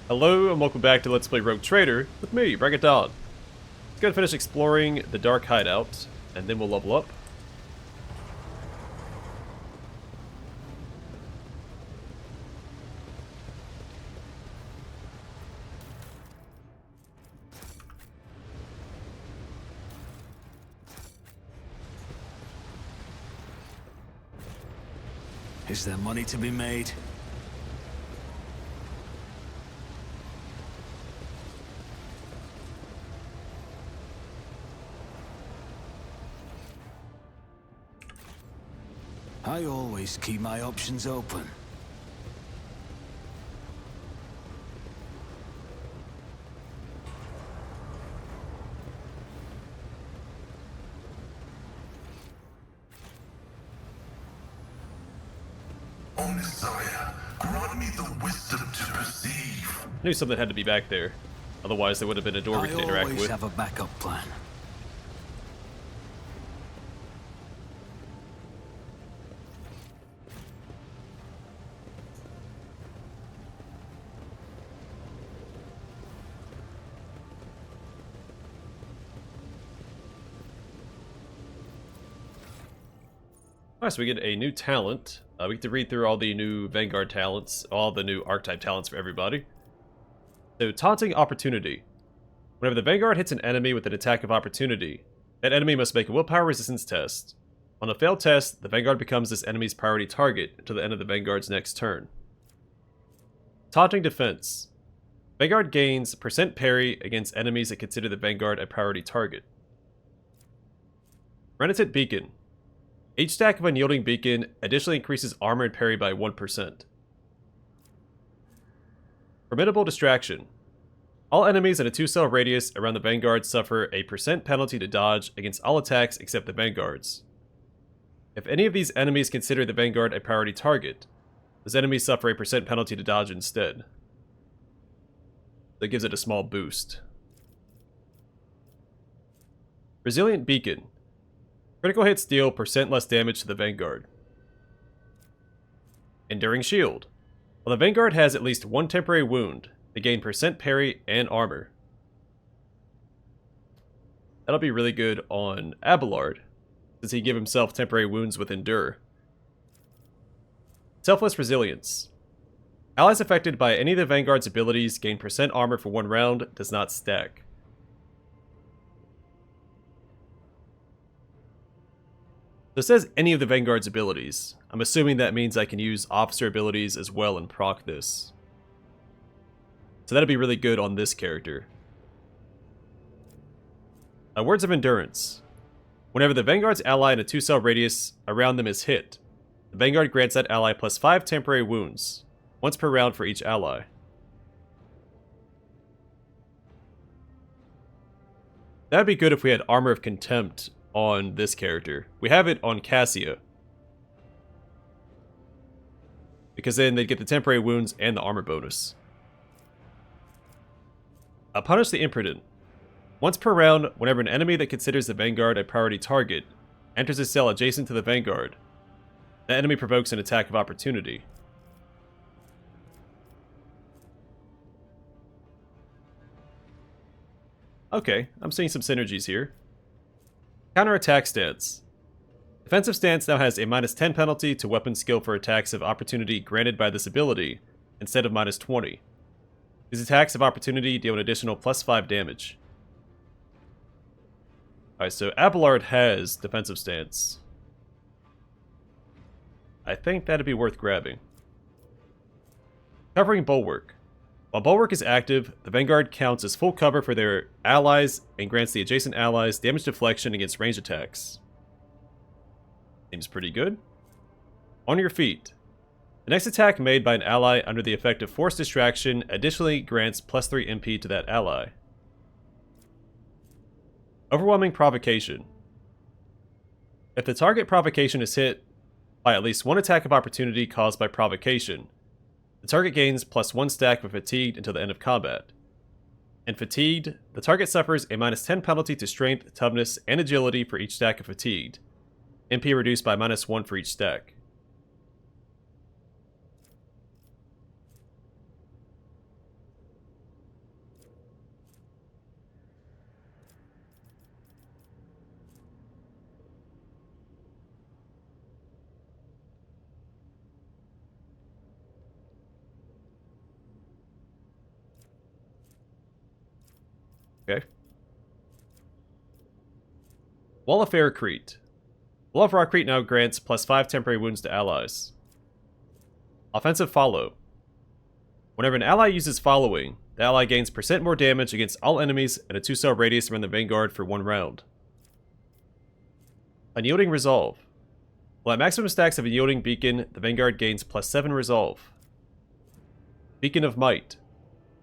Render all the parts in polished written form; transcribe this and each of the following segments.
Hello and welcome back to Let's Play Rogue Trader with me, Vanguard. Let's go and finish exploring the Dark Hideout, and then we'll level up. Is there money to be made? I always keep my options open. O Messiah, grant me the wisdom to perceive. I knew something had to be back there. Otherwise there would have been a door we could interact I always with. have a backup plan. Alright, so we get a new talent. We get to read through all the new Vanguard talents, all the new archetype talents for everybody. So, Taunting Opportunity. Whenever the Vanguard hits an enemy with an attack of opportunity, that enemy must make a willpower resistance test. On a failed test, the Vanguard becomes this enemy's priority target until the end of the Vanguard's next turn. Taunting Defense. Vanguard gains % parry against enemies that consider the Vanguard a priority target. Renitent Beacon. Each stack of Unyielding Beacon additionally increases armor and parry by 1%. Formidable Distraction. All enemies in a 2-cell radius around the Vanguard suffer a % penalty to dodge against all attacks except the Vanguard's. If any of these enemies consider the Vanguard a priority target, those enemies suffer a % penalty to dodge instead. That gives it a small boost. Resilient Beacon. Critical hits deal % less damage to the Vanguard. Enduring Shield. While the Vanguard has at least one temporary wound, they gain % parry and armor. That'll be really good on Abelard, since he give himself temporary wounds with Endure. Selfless Resilience. Allies affected by any of the Vanguard's abilities gain % armor for 1 round, does not stack. So it says any of the Vanguard's abilities. I'm assuming that means I can use officer abilities as well and proc this. So that'll be really good on this character. Words of Endurance. Whenever the Vanguard's ally in a 2-cell radius around them is hit, the Vanguard grants that ally +5 temporary wounds, once per round for each ally. That'd be good if we had Armor of Contempt on this character. We have it on Cassia, because then they'd get the temporary wounds and the armor bonus. Punish the Imprudent. Once per round, whenever an enemy that considers the Vanguard a priority target enters a cell adjacent to the Vanguard, that enemy provokes an attack of opportunity. Okay, I'm seeing some synergies here. Counterattack Stance. Defensive Stance now has a -10 penalty to weapon skill for attacks of opportunity granted by this ability, instead of -20. These attacks of opportunity deal an additional +5 damage. Alright, so Abelard has Defensive Stance. I think that'd be worth grabbing. Covering Bulwark. While Bulwark is active, the Vanguard counts as full cover for their allies and grants the adjacent allies damage deflection against range attacks. Seems pretty good. On your feet. The next attack made by an ally under the effect of Force Distraction additionally grants +3 MP to that ally. Overwhelming Provocation. If the target provocation is hit by at least one attack of opportunity caused by provocation, the target gains +1 stack for Fatigued until the end of combat. In Fatigued, the target suffers a -10 penalty to Strength, Toughness, and Agility for each stack of Fatigued. MP reduced by -1 for each stack. Okay. Wall of Crete. Wall of Crete now grants +5 temporary wounds to allies. Offensive Follow. Whenever an ally uses following, the ally gains % more damage against all enemies and a 2-cell radius around the Vanguard for 1 round. Unyielding Resolve. While at maximum stacks of Unyielding Beacon, the Vanguard gains +7 Resolve. Beacon of Might.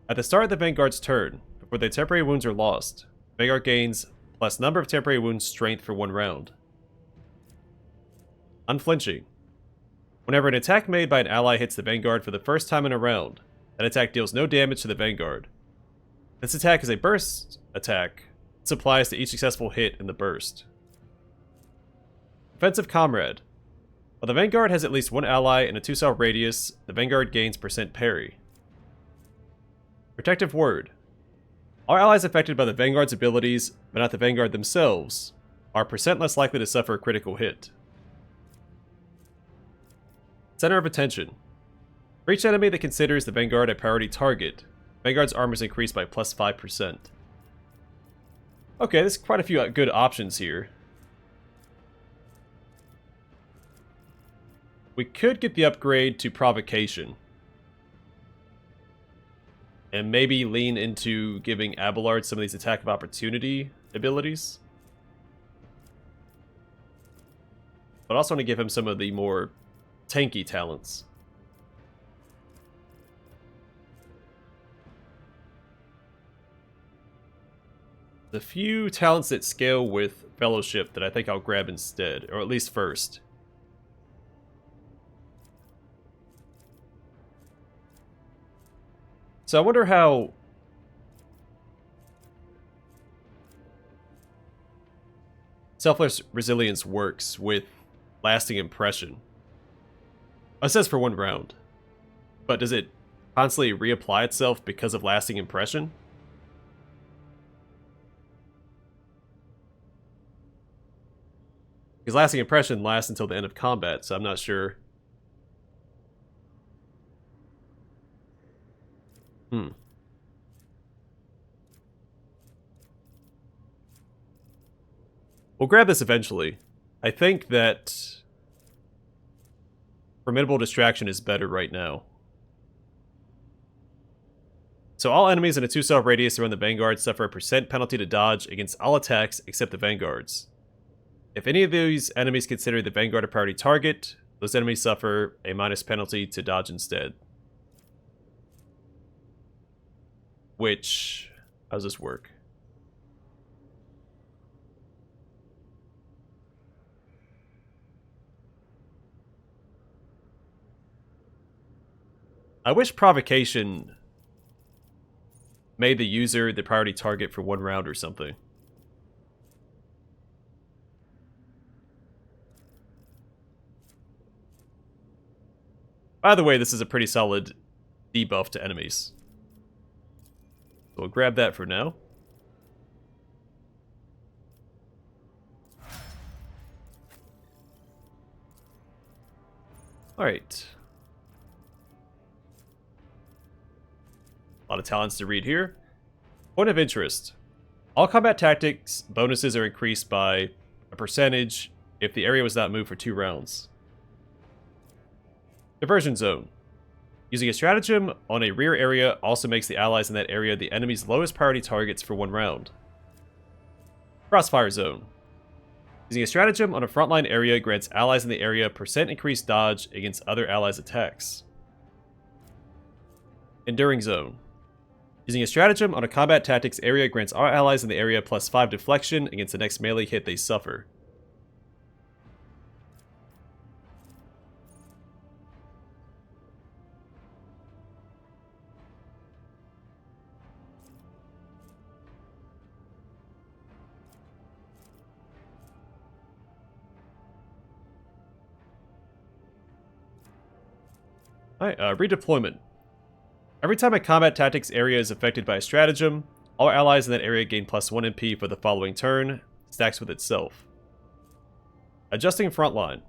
At the start of the Vanguard's turn, before the temporary wounds are lost, Vanguard gains plus number of temporary wounds strength for 1 round. Unflinching. Whenever an attack made by an ally hits the Vanguard for the first time in a round, that attack deals no damage to the Vanguard. This attack is a burst attack. This applies to each successful hit in the burst. Offensive Comrade. While the Vanguard has at least 1 ally in a 2-cell radius, the Vanguard gains % parry. Protective Word. All allies affected by the Vanguard's abilities, but not the Vanguard themselves, are % less likely to suffer a critical hit. Center of Attention. For each enemy that considers the Vanguard a priority target, Vanguard's armor is increased by +5%. Okay, there's quite a few good options here. We could get the upgrade to Provocation. And maybe lean into giving Abelard some of these attack of opportunity abilities. But also want to give him some of the more tanky talents. The few talents that scale with Fellowship that I think I'll grab instead, or at least first. So I wonder how Selfless Resilience works with Lasting Impression. It says for 1 round, but does it constantly reapply itself because of Lasting Impression? Because Lasting Impression lasts until the end of combat, so I'm not sure. We'll grab this eventually. I think that Formidable Distraction is better right now. So all enemies in a 2-cell radius around the Vanguard suffer a % penalty to dodge against all attacks except the Vanguards. If any of these enemies consider the Vanguard a priority target, those enemies suffer a - penalty to dodge instead. Which, how does this work? I wish Provocation made the user the priority target for 1 round or something. By the way, this is a pretty solid debuff to enemies. So we'll grab that for now. Alright. A lot of talents to read here. Point of interest. All combat tactics bonuses are increased by a percentage if the area was not moved for 2 rounds. Diversion Zone. Using a stratagem on a rear area also makes the allies in that area the enemy's lowest priority targets for 1 round. Crossfire Zone. Using a stratagem on a frontline area grants allies in the area % increased dodge against other allies' attacks. Enduring Zone. Using a stratagem on a combat tactics area grants all allies in the area +5 deflection against the next melee hit they suffer. Alright, redeployment. Every time a combat tactics area is affected by a stratagem, all allies in that area gain +1 MP for the following turn, stacks with itself. Adjusting frontline.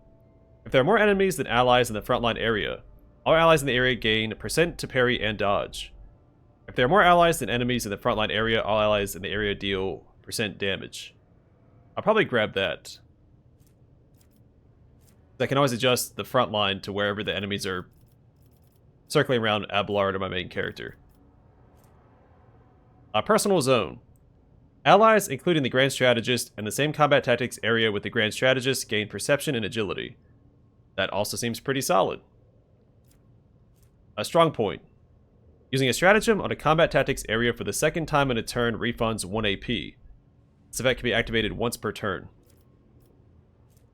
If there are more enemies than allies in the frontline area, all allies in the area gain % to parry and dodge. If there are more allies than enemies in the frontline area, all allies in the area deal % damage. I'll probably grab that. I can always adjust the front line to wherever the enemies are circling around Abelard or my main character. A personal zone. Allies, including the Grand Strategist, and the same combat tactics area with the Grand Strategist gain perception and agility. That also seems pretty solid. A strong point. Using a stratagem on a combat tactics area for the second time in a turn refunds 1 AP. This effect can be activated once per turn.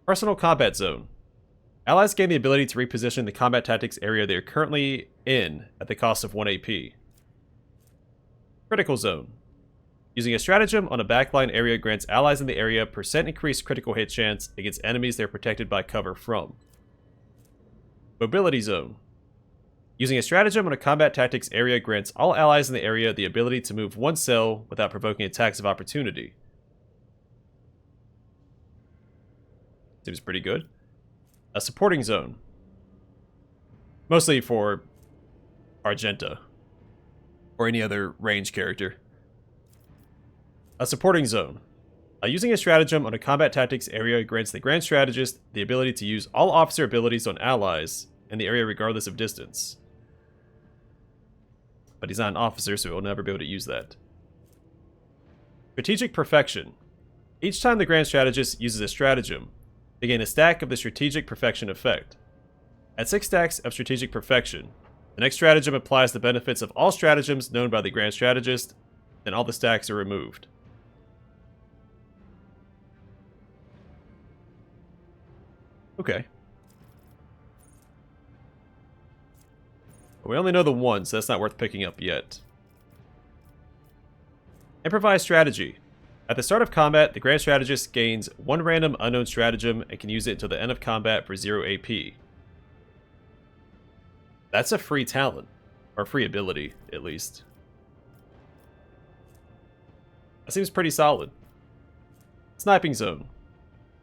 Personal combat zone. Allies gain the ability to reposition the combat tactics area they are currently in at the cost of 1 AP. Critical zone. Using a stratagem on a backline area grants allies in the area % increased critical hit chance against enemies they are protected by cover from. Mobility zone. Using a stratagem on a combat tactics area grants all allies in the area the ability to move 1 cell without provoking attacks of opportunity. Seems pretty good. A supporting zone. Mostly for Argenta. Or any other range character. A supporting zone. Using a stratagem on a combat tactics area grants the Grand Strategist the ability to use all officer abilities on allies in the area regardless of distance. But he's not an officer, so he'll never be able to use that. Strategic Perfection. Each time the Grand Strategist uses a stratagem, they gain a stack of the Strategic Perfection effect. At 6 stacks of Strategic Perfection, the next stratagem applies the benefits of all stratagems known by the Grand Strategist, then all the stacks are removed. Okay. We only know the one, so that's not worth picking up yet. Improvised Strategy. At the start of combat, the Grand Strategist gains 1 random unknown stratagem and can use it until the end of combat for 0 AP. That's a free talent. Or free ability, at least. That seems pretty solid. Sniping Zone.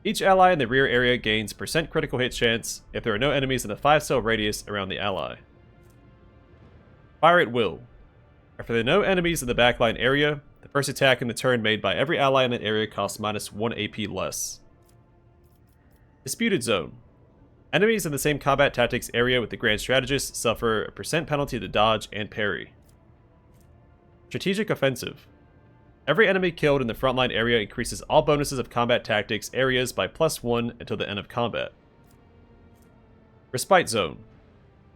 Each ally in the rear area gains % critical hit chance if there are no enemies in a 5-cell radius around the ally. Fire at Will. If there are no enemies in the backline area, the first attack in the turn made by every ally in that area costs -1 AP less. Disputed Zone. Enemies in the same combat tactics area with the Grand Strategist suffer a % penalty to dodge and parry. Strategic Offensive. Every enemy killed in the frontline area increases all bonuses of combat tactics areas by +1 until the end of combat. Respite Zone.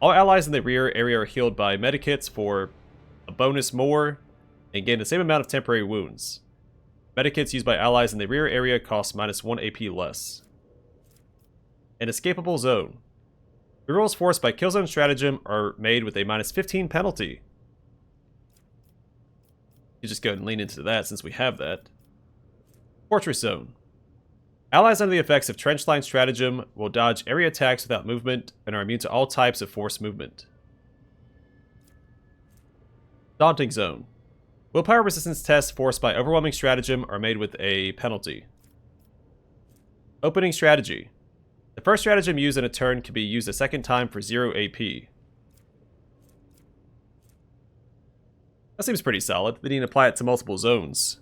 All allies in the rear area are healed by medikits for a bonus more and gain the same amount of temporary wounds. Medikits used by allies in the rear area cost -1 AP less. An Escapable Zone. Rerolls forced by Killzone Stratagem are made with a -15 penalty. You just go ahead and lean into that since we have that. Fortress Zone. Allies under the effects of Trenchline Stratagem will dodge area attacks without movement and are immune to all types of forced movement. Daunting Zone. Willpower resistance tests forced by Overwhelming Stratagem are made with a penalty. Opening Strategy. The first stratagem used in a turn can be used a second time for 0 AP. That seems pretty solid. They need to apply it to multiple zones.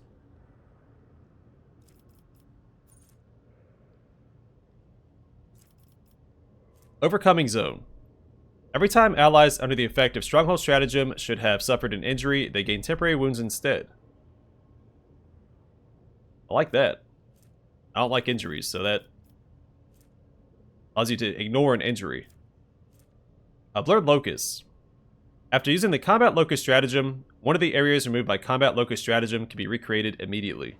Overcoming Zone. Every time allies under the effect of Stronghold Stratagem should have suffered an injury, they gain temporary wounds instead. I like that. I don't like injuries, so that allows you to ignore an injury. A Blurred Locust. After using the Combat Locust Stratagem, one of the areas removed by Combat Locust Stratagem can be recreated immediately.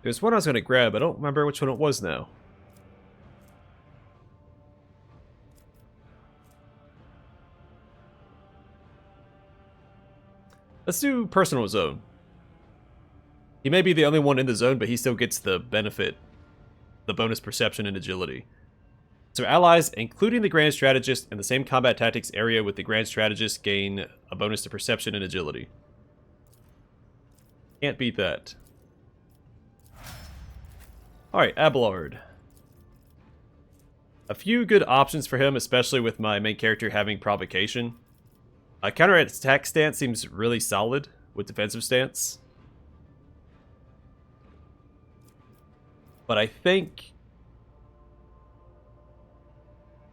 There's one I was going to grab. I don't remember which one it was now. Let's do personal zone. He may be the only one in the zone, but he still gets the benefit, the bonus perception and agility. So allies, including the Grand Strategist, in the same combat tactics area with the Grand Strategist gain a bonus to perception and agility. Can't beat that. Alright, Abelard. A few good options for him, especially with my main character having provocation. Counter-attack stance seems really solid with defensive stance. But I think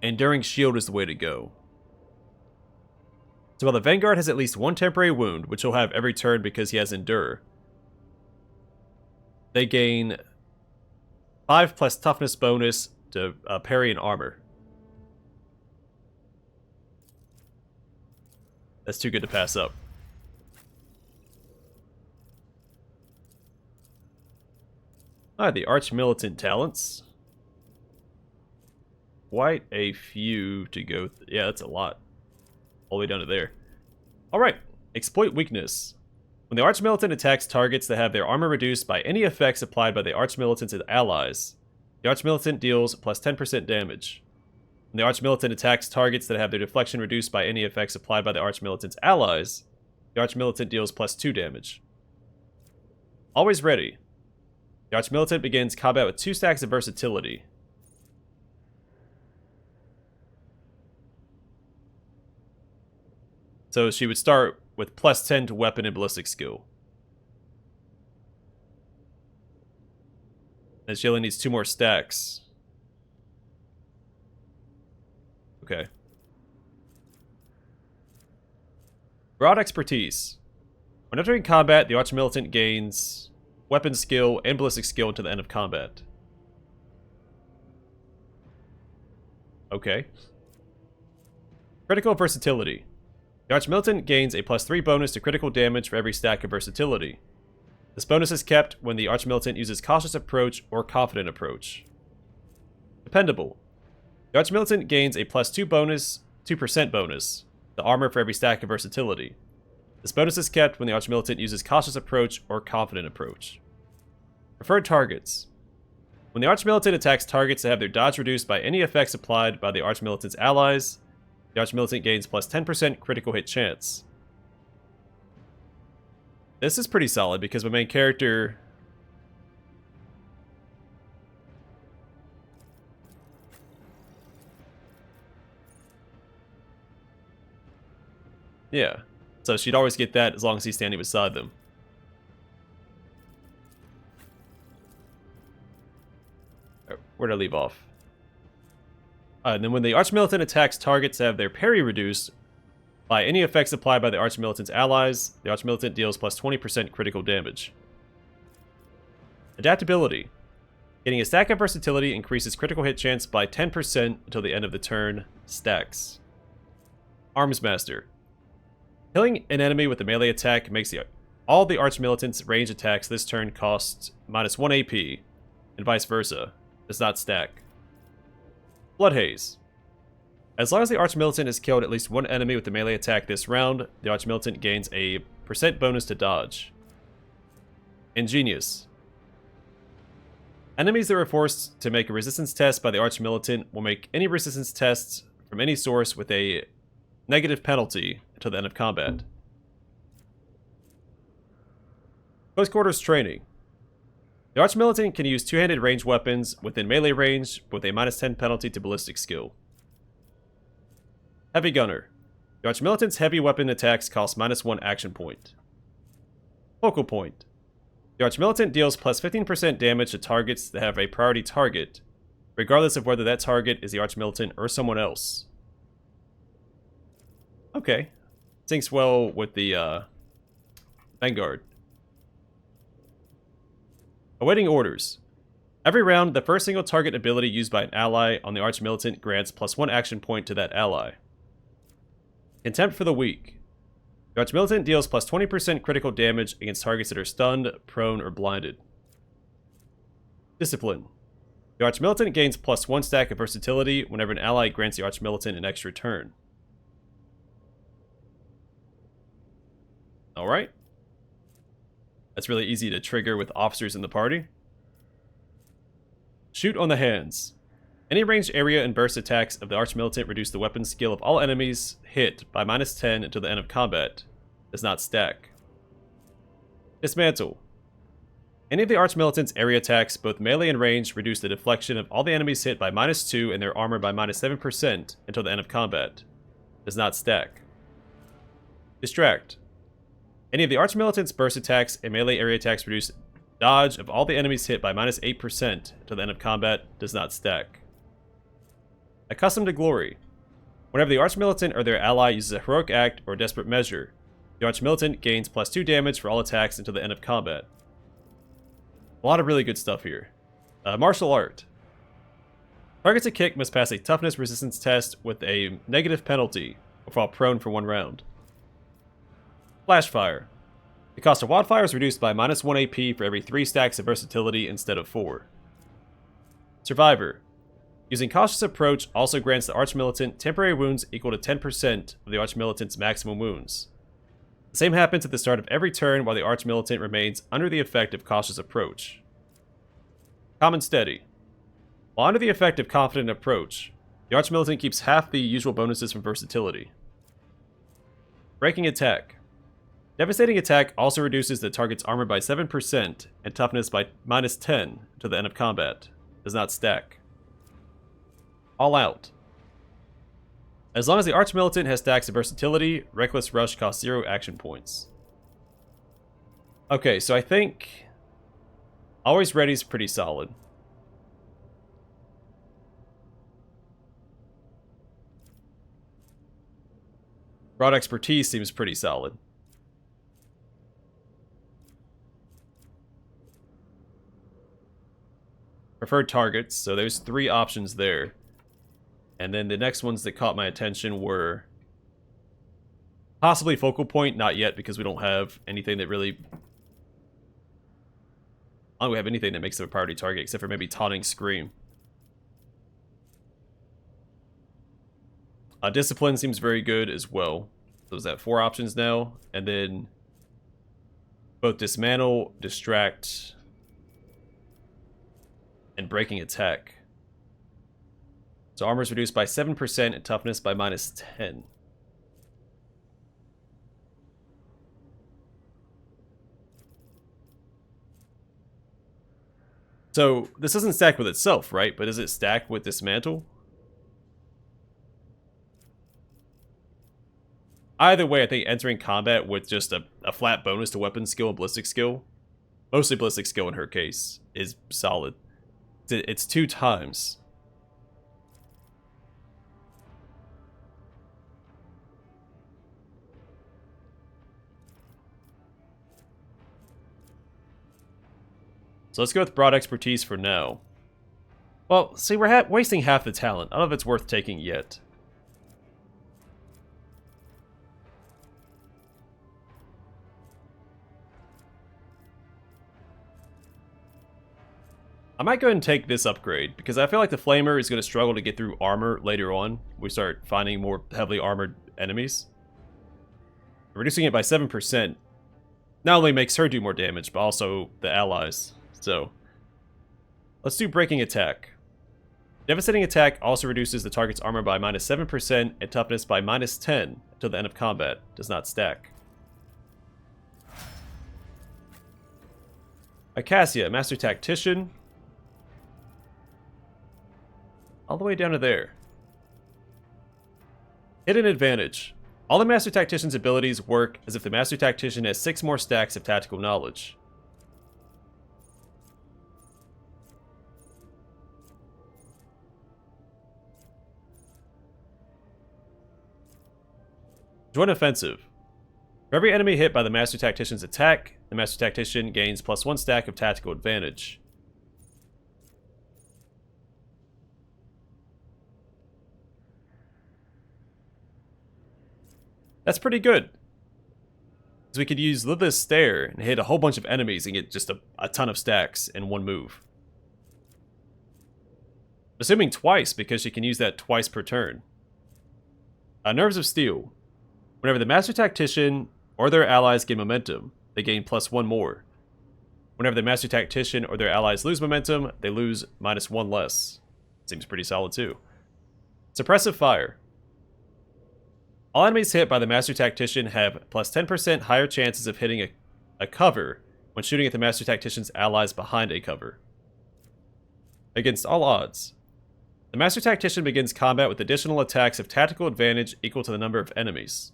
Enduring Shield is the way to go. So while the Vanguard has at least one temporary wound, which he'll have every turn because he has Endure, they gain 5 plus toughness bonus to parry and armor. That's too good to pass up. Alright, the Arch Militant talents. Quite a few to go. Yeah, that's a lot. All the way down to there. Alright, Exploit Weakness. When the Arch Militant attacks targets that have their armor reduced by any effects applied by the Arch Militant's allies, the Arch Militant deals plus 10% damage. When the Arch Militant attacks targets that have their deflection reduced by any effects applied by the Arch Militant's allies, the Arch Militant deals plus 2 damage. Always ready. The Arch Militant begins combat with 2 stacks of versatility. So she would start with plus 10 to weapon and ballistic skill. And she only needs 2 more stacks. Okay. Broad Expertise. When entering combat, the Arch Militant gains weapon skill and ballistic skill until the end of combat. Okay. Critical Versatility. The Arch Militant gains a plus 3 bonus to critical damage for every stack of versatility. This bonus is kept when the Arch Militant uses Cautious Approach or Confident Approach. Dependable. The Arch Militant gains a plus 2% bonus to armor for every stack of versatility. This bonus is kept when the Arch Militant uses Cautious Approach or Confident Approach. Preferred Targets. When the Arch Militant attacks targets that have their dodge reduced by any effects applied by the Arch Militant's allies, the Arch Militant gains plus 10% critical hit chance. This is pretty solid because my main character... Yeah. So she'd always get that as long as he's standing beside them. Where'd I leave off? And then when the Arch Militant attacks targets that have their parry reduced by any effects applied by the Arch Militant's allies, the Arch Militant deals plus 20% critical damage. Adaptability. Getting a stack of versatility increases critical hit chance by 10% until the end of the turn. Stacks. Arms Master. Killing an enemy with a melee attack makes all the Arch Militant's range attacks this turn cost minus 1 AP, and vice versa. Does not stack. Blood Haze. As long as the Arch Militant has killed at least one enemy with a melee attack this round, the Arch Militant gains a % bonus to dodge. Ingenious. Enemies that were forced to make a resistance test by the Arch Militant will make any resistance tests from any source with a negative penalty until the end of combat. Close Quarters Training. The Arch Militant can use two-handed ranged weapons within melee range with a minus 10 penalty to ballistic skill. Heavy Gunner. The Arch Militant's heavy weapon attacks cost minus 1 action point. Focal Point. The Arch Militant deals plus 15% damage to targets that have a priority target, regardless of whether that target is the Arch Militant or someone else. Okay. Syncs well with the Vanguard. Awaiting Orders. Every round, the first single target ability used by an ally on the Arch Militant grants plus 1 action point to that ally. Contempt for the Weak. The Arch Militant deals plus 20% critical damage against targets that are stunned, prone, or blinded. Discipline. The Archmilitant gains +1 stack of versatility whenever an ally grants the Archmilitant an extra turn. Alright. That's really easy to trigger with officers in the party. Shoot on the hands. Any ranged area and burst attacks of the Archmilitant reduce the weapon skill of all enemies hit by -10 until the end of combat. Does not stack. Dismantle. Any of the Archmilitant's area attacks, both melee and ranged, reduce the deflection of all the enemies hit by -2 and their armor by -7% until the end of combat. Does not stack. Distract. Any of the Archmilitant's burst attacks and melee area attacks reduce dodge of all the enemies hit by -8% until the end of combat. Does not stack. Accustomed to Glory. Whenever the Archmilitant or their ally uses a heroic act or a desperate measure, the Archmilitant gains +2 damage for all attacks until the end of combat. A lot of really good stuff here. Martial Art. Targets a kick must pass a toughness resistance test with a negative penalty or fall prone for 1 round. Flashfire. The cost of wildfire is reduced by -1 AP for every 3 stacks of versatility instead of 4. Survivor. Using Cautious Approach also grants the Archmilitant temporary wounds equal to 10% of the Archmilitant's maximum wounds. The same happens at the start of every turn while the Archmilitant remains under the effect of Cautious Approach. Common Steady. While under the effect of Confident Approach, the Archmilitant keeps half the usual bonuses from versatility. Breaking Attack. Devastating Attack also reduces the target's armor by 7% and toughness by -10 until the end of combat. Does not stack. All Out. As long as the Archmilitant has stacks of versatility, Reckless Rush costs 0 action points. Okay, so I think Always Ready is pretty solid. Broad Expertise seems pretty solid. Preferred Targets, so there's 3 options there. And then the next ones that caught my attention were possibly Focal Point, not yet because we don't have anything that really... I don't have anything that makes it a priority target except for maybe Taunting Scream. Discipline seems very good as well. So is that 4 options now? And then both Dismantle, Distract, and Breaking Attack. So armor is reduced by 7% and toughness by -10. So this doesn't stack with itself, right? But does it stack with Dismantle? Either way, I think entering combat with just a flat bonus to weapon skill and ballistic skill, mostly ballistic skill in her case, is solid. It's 2 times. So let's go with Broad Expertise for now. Well, see, we're wasting half the talent. I don't know if it's worth taking yet. I might go ahead and take this upgrade, because I feel like the Flamer is going to struggle to get through armor later on. We start finding more heavily armored enemies. Reducing it by 7% not only makes her do more damage, but also the allies. So, let's do Breaking Attack. Devastating Attack also reduces the target's armor by -7% and toughness by -10 until the end of combat. Does not stack. Acacia, Master Tactician. All the way down to there. Hidden Advantage. All the Master Tactician's abilities work as if the Master Tactician has 6 more stacks of tactical knowledge. Joint Offensive. For every enemy hit by the Master Tactician's attack, the Master Tactician gains +1 stack of tactical advantage. That's pretty good. So we could use Lidless Stare and hit a whole bunch of enemies and get just a ton of stacks in one move. Assuming twice, because she can use that twice per turn. Nerves of Steel. Whenever the Master Tactician or their allies gain momentum, they gain +1 more. Whenever the Master Tactician or their allies lose momentum, they lose -1 less. Seems pretty solid too. Suppressive Fire. All enemies hit by the Master Tactician have +10% higher chances of hitting a cover when shooting at the Master Tactician's allies behind a cover. Against all odds, the Master Tactician begins combat with additional attacks of tactical advantage equal to the number of enemies.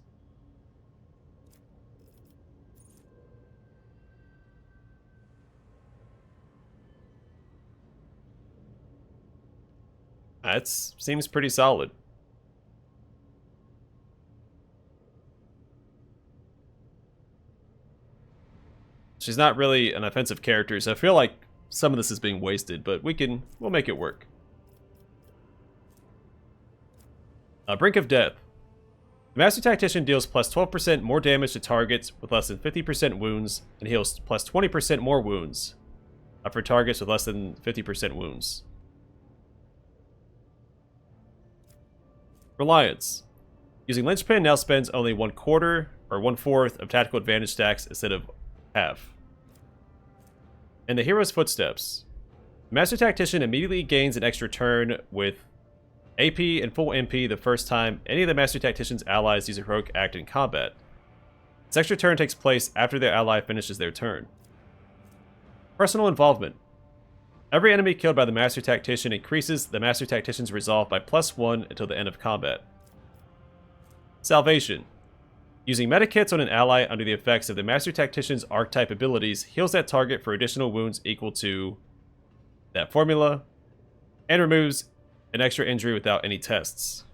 That seems pretty solid. She's not really an offensive character, so I feel like some of this is being wasted, but we'll make it work. Brink of Death. The Master Tactician deals +12% more damage to targets with less than 50% wounds, and heals +20% more wounds for targets with less than 50% wounds. Reliance. Using Linchpin now spends only 1/4 or 1/4 of tactical advantage stacks instead of half. In the Hero's Footsteps, the Master Tactician immediately gains an extra turn with AP and full MP the first time any of the Master Tactician's allies use a heroic act in combat. This extra turn takes place after their ally finishes their turn. Personal Involvement. Every enemy killed by the Master Tactician increases the Master Tactician's resolve by +1 until the end of combat. Salvation. Using medikits on an ally under the effects of the Master Tactician's archetype abilities heals that target for additional wounds equal to that formula, and removes an extra injury without any tests.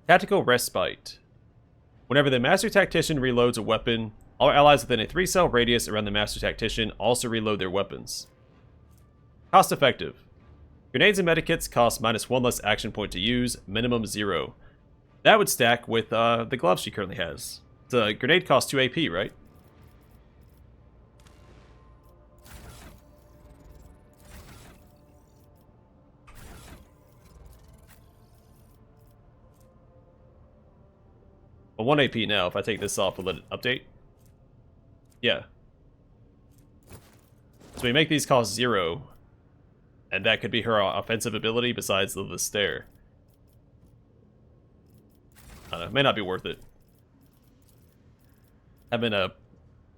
Tactical Respite. Whenever the Master Tactician reloads a weapon, all allies within a 3-cell radius around the Master Tactician also reload their weapons. Cost Effective. Grenades and medikits cost -1 less action point to use, minimum 0. That would stack with the gloves she currently has. The grenade costs 2 AP, right? Well, 1 AP now. If I take this off, will it update? Yeah. So we make these cost 0. And that could be her offensive ability besides the stare. I don't know, may not be worth it. Having a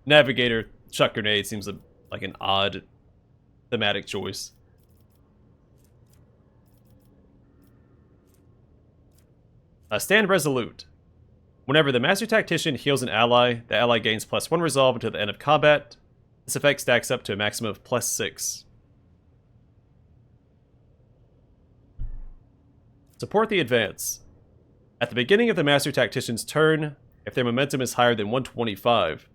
navigator chuck grenade seems like an odd thematic choice. Stand Resolute. Whenever the Master Tactician heals an ally, the ally gains +1 resolve until the end of combat. This effect stacks up to a maximum of +6. Support the Advance. At the beginning of the Master Tactician's turn, if their momentum is higher than 125,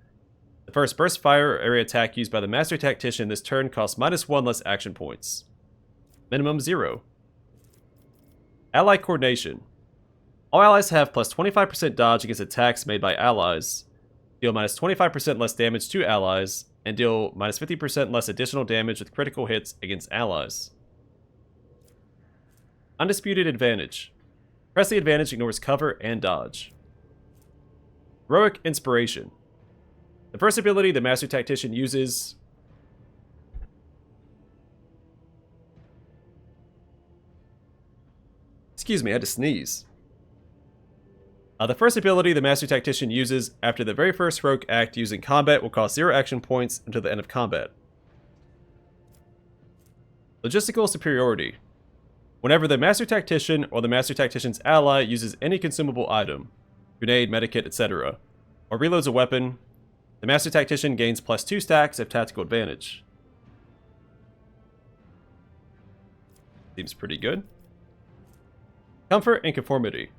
the first burst fire or area attack used by the Master Tactician this turn costs -1 less action points. Minimum 0. Ally Coordination. All allies have +25% dodge against attacks made by allies, deal -25% less damage to allies, and deal -50% less additional damage with critical hits against allies. Undisputed Advantage. Press the advantage ignores cover and dodge. Heroic Inspiration. The first ability the Master Tactician uses... Excuse me, I had to sneeze. The first ability the Master Tactician uses after the very first heroic act used in combat will cost 0 action points until the end of combat. Logistical Superiority. Whenever the Master Tactician or the Master Tactician's ally uses any consumable item, grenade, medikit, etc., or reloads a weapon, the Master Tactician gains +2 stacks of tactical advantage. Seems pretty good. Comfort and Conformity.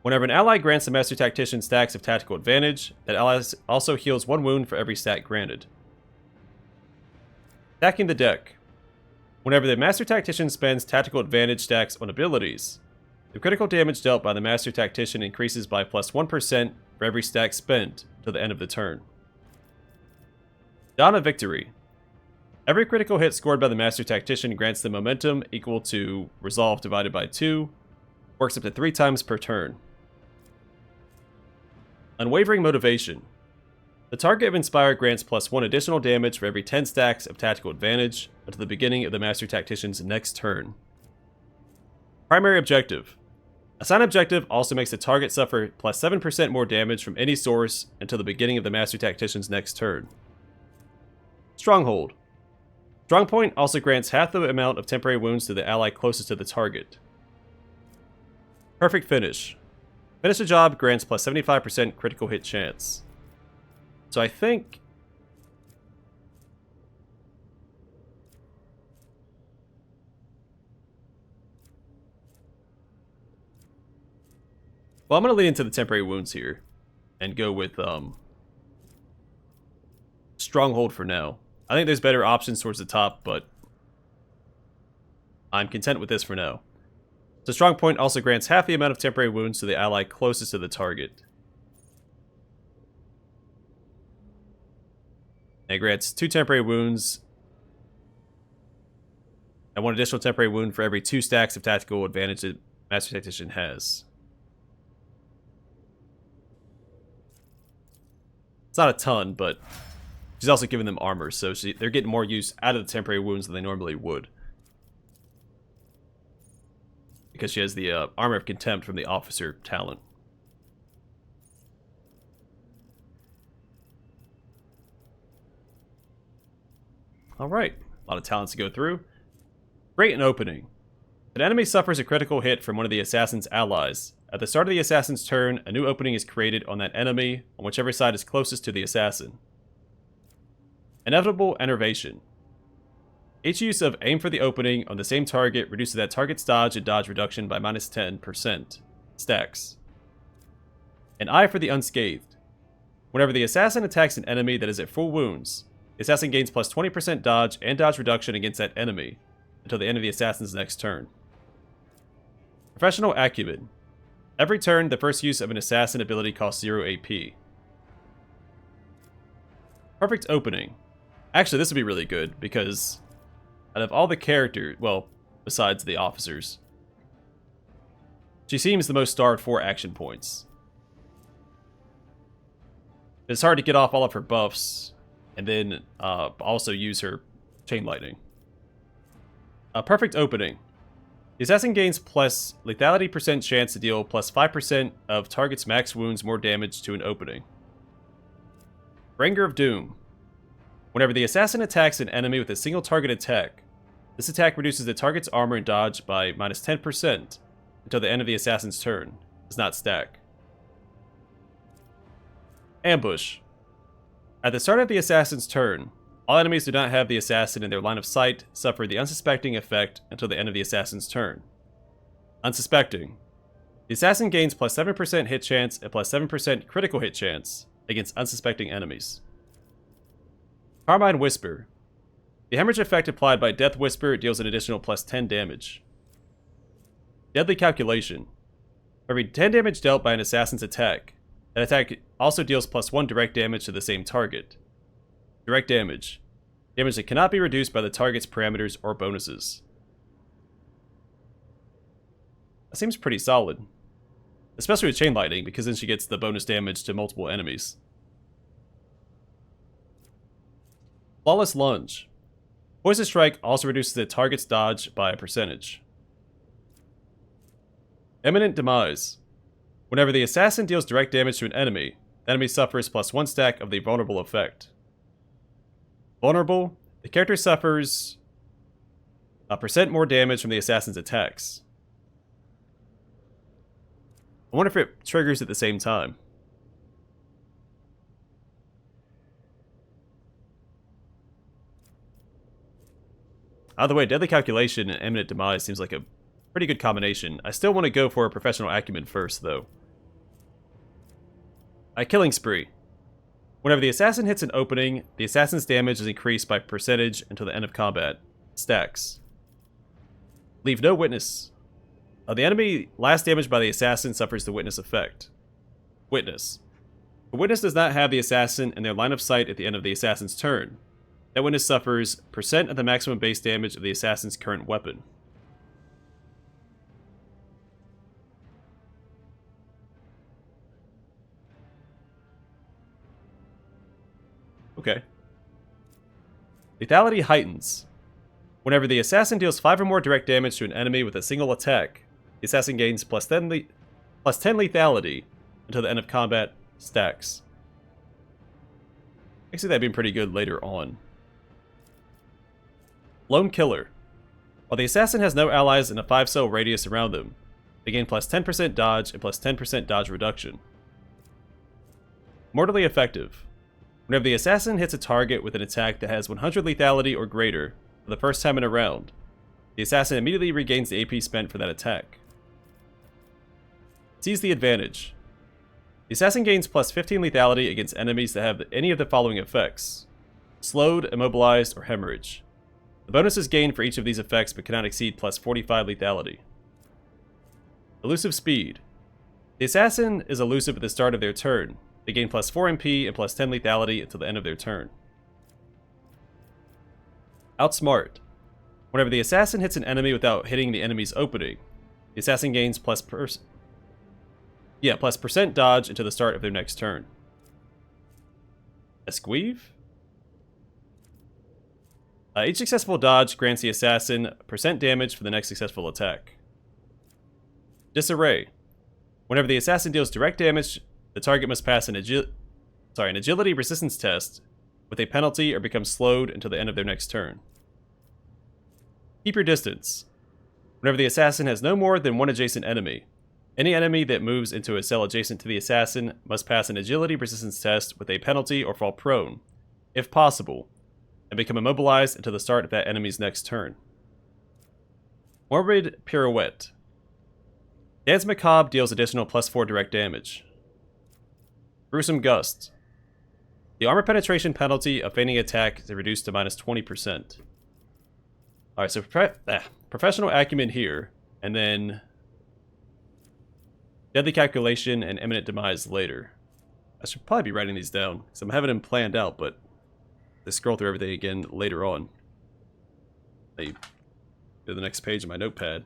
Whenever an ally grants the Master Tactician stacks of tactical advantage, that ally also heals 1 wound for every stack granted. Stacking the Deck. Whenever the Master Tactician spends tactical advantage stacks on abilities, the critical damage dealt by the Master Tactician increases by +1% for every stack spent till the end of the turn. Dawn of Victory. Every critical hit scored by the Master Tactician grants them momentum equal to resolve divided by 2. Works up to 3 times per turn. Unwavering motivation. The target of Inspire grants +1 additional damage for every 10 stacks of tactical advantage until the beginning of the Master Tactician's next turn. Primary objective. Assign objective also makes the target suffer +7% more damage from any source until the beginning of the Master Tactician's next turn. Stronghold. Strongpoint also grants half the amount of temporary wounds to the ally closest to the target. Perfect Finish. Finish the job grants +75% critical hit chance. So I think... Well, I'm going to lean into the temporary wounds here and go with Stronghold for now. I think there's better options towards the top, but I'm content with this for now. So Strongpoint also grants half the amount of temporary wounds to the ally closest to the target. And it grants 2 temporary wounds and 1 additional temporary wound for every 2 stacks of tactical advantage that Master Tactician has. It's not a ton, but she's also giving them armor, so they're getting more use out of the temporary wounds than they normally would. Because she has the Armor of Contempt from the Officer talent. Alright, a lot of talents to go through. Great and Opening. An enemy suffers a critical hit from one of the assassin's allies. At the start of the assassin's turn, a new opening is created on that enemy, on whichever side is closest to the assassin. Inevitable Enervation. Each use of Aim for the Opening on the same target reduces that target's dodge and dodge reduction by -10%. Stacks. An Eye for the Unscathed. Whenever the assassin attacks an enemy that is at full wounds, the assassin gains +20% dodge and dodge reduction against that enemy until the end of the assassin's next turn. Professional Acumen. Every turn, the first use of an assassin ability costs 0 AP. Perfect Opening. Actually, this would be really good, because out of all the characters, well, besides the officers, she seems the most starved for action points. It's hard to get off all of her buffs, and then also use her Chain Lightning. Perfect Opening. The assassin gains plus lethality % chance to deal plus 5% of target's max wounds more damage to an opening. Bringer of Doom. Whenever the assassin attacks an enemy with a single target attack, this attack reduces the target's armor and dodge by -10% until the end of the assassin's turn. Does not stack. Ambush. At the start of the assassin's turn, all enemies who do not have the assassin in their line of sight suffer the unsuspecting effect until the end of the assassin's turn. Unsuspecting. The assassin gains plus 7% hit chance and plus 7% critical hit chance against unsuspecting enemies. Carmine Whisper. The hemorrhage effect applied by Death Whisper deals an additional plus 10 damage. Deadly Calculation. For every 10 damage dealt by an assassin's attack, that attack also deals plus 1 direct damage to the same target. Direct damage. Damage that cannot be reduced by the target's parameters or bonuses. That seems pretty solid. Especially with Chain Lightning, because then she gets the bonus damage to multiple enemies. Flawless Lunge. Poison Strike also reduces the target's dodge by a percentage. Imminent Demise. Whenever the assassin deals direct damage to an enemy, the enemy suffers plus 1 stack of the vulnerable effect. Vulnerable. The character suffers a % more damage from the assassin's attacks. I wonder if it triggers at the same time. Either way, Deadly Calculation and Imminent Demise seems like a pretty good combination. I still want to go for a Professional Acumen first, though. Killing Spree. Whenever the assassin hits an opening, the assassin's damage is increased by percentage until the end of combat. Stacks. Leave no witness. The enemy last damaged by the assassin suffers the witness effect. Witness. The witness does not have the assassin in their line of sight at the end of the assassin's turn. That witness suffers percent of the maximum base damage of the assassin's current weapon. Okay. Lethality heightens. Whenever the assassin deals 5 or more direct damage to an enemy with a single attack, the assassin gains plus 10 lethality until the end of combat stacks. I see that being pretty good later on. Lone Killer. While the assassin has no allies in a 5-cell radius around them, they gain plus 10% dodge and plus 10% dodge reduction. Mortally effective. Whenever the assassin hits a target with an attack that has 100 lethality or greater for the first time in a round, the assassin immediately regains the AP spent for that attack. Seize the advantage. The assassin gains plus 15 lethality against enemies that have any of the following effects: slowed, immobilized, or hemorrhage. The bonuses gained for each of these effects but cannot exceed plus 45 lethality. Elusive speed. The assassin is elusive at the start of their turn. They gain plus 4 MP and plus 10 lethality until the end of their turn. Outsmart. Whenever the assassin hits an enemy without hitting the enemy's opening, the assassin gains plus percent dodge until the start of their next turn. Esquive? Each successful dodge grants the assassin percent damage for the next successful attack. Disarray. Whenever the assassin deals direct damage, the target must pass an agility resistance test with a penalty or become slowed until the end of their next turn. Keep your distance. Whenever the assassin has no more than one adjacent enemy, any enemy that moves into a cell adjacent to the assassin must pass an agility resistance test with a penalty or fall prone, if possible, and become immobilized until the start of that enemy's next turn. Morbid Pirouette. Dance Macabre deals additional plus 4 direct damage. Gruesome Gust. The armor penetration penalty of feigning attack is reduced to minus 20%. Alright, so professional acumen here, and then deadly calculation and imminent demise later. I should probably be writing these down, because I'm having them planned out, but I scroll through everything again later on. I go to the next page of my notepad.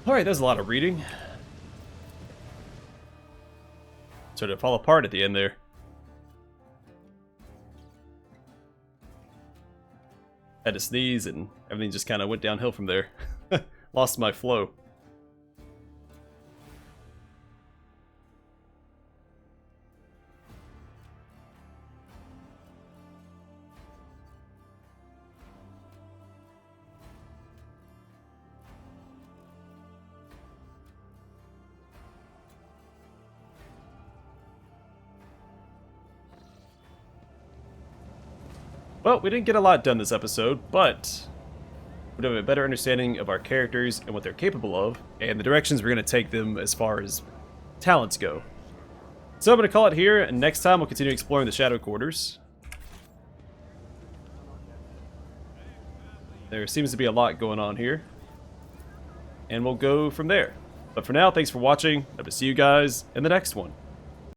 Alright, there's a lot of reading. Sort of fall apart at the end there. Had to sneeze and everything just kind of went downhill from there. Lost my flow. Well, we didn't get a lot done this episode, but we have a better understanding of our characters and what they're capable of, and the directions we're going to take them as far as talents go. So I'm going to call it here, and next time we'll continue exploring the Shadow Quarters. There seems to be a lot going on here, and we'll go from there. But for now, thanks for watching. I will see you guys in the next one.